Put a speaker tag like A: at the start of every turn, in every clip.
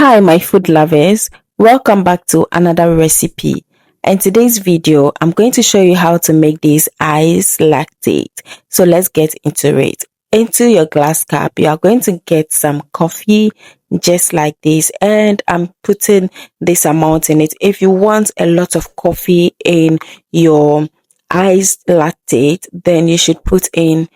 A: Hi my food lovers, welcome back to another recipe. In today's video I'm going to show you how to make this iced latte. So let's get into it. Into your glass cup you are going to get some coffee just like this, and I'm putting this amount in it. If you want a lot of coffee in your iced latte, then you should put in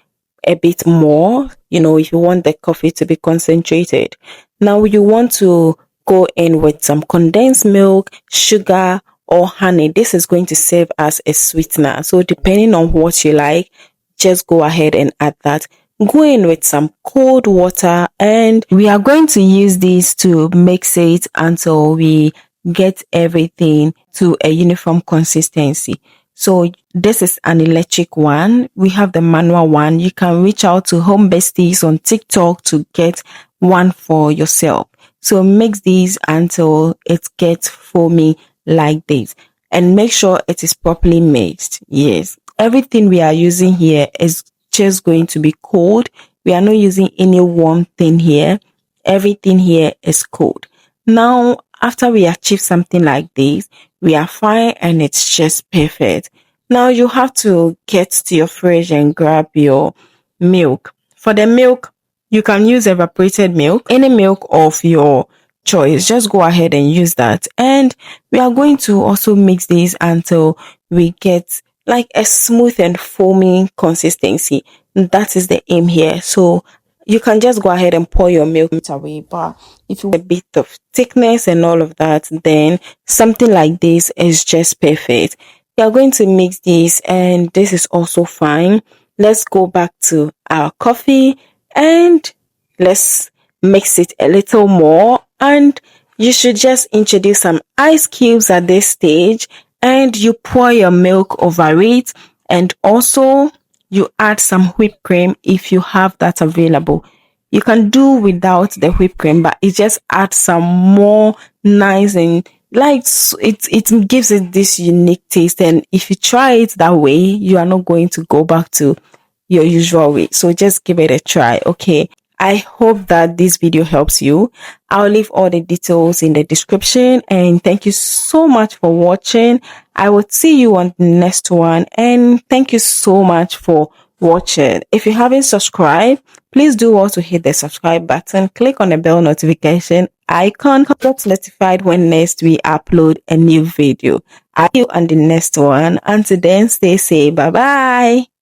A: a bit more, if you want the coffee to be concentrated. Now you want to go in with some condensed milk, sugar, or honey. This is going to serve as a sweetener. So depending on what you like, just go ahead and add that. Go in with some cold water, and we are going to use this to mix it until we get everything to a uniform consistency. So this is an electric one. We have the manual one. You can reach out to Home Besties on TikTok to get one for yourself. So mix these until it gets foamy like this, and make sure it is properly mixed. Yes, everything we are using here is just going to be cold. We are not using any warm thing here. Everything here is cold. Now, after we achieve something like this, we are fine and it's just perfect. Now you have to get to your fridge and grab your milk. For the milk, you can use evaporated milk, any milk of your choice. Just go ahead and use that. And we are going to also mix this until we get like a smooth and foamy consistency. That is the aim here. So you can just go ahead and pour your milk away, but if you want a bit of thickness and all of that, then something like this is just perfect. We are going to mix this, and this is also fine. Let's go back to our coffee and let's mix it a little more. And you should just introduce some ice cubes at this stage, and you pour your milk over it, and also you add some whipped cream if you have that available. You can do without the whipped cream, but it just adds some more nice, and like it gives it this unique taste. And if you try it that way, you are not going to go back to your usual way. So just give it a try. Okay, I hope that this video helps you. I'll leave all the details in the description, and thank you so much for watching. I will see you on the next one, and thank you so much for watching. If you haven't subscribed, please do also hit the subscribe button, click on the bell notification icon, get notified when next we upload a new video. I'll see you on the next one. Until then, stay safe. Bye bye.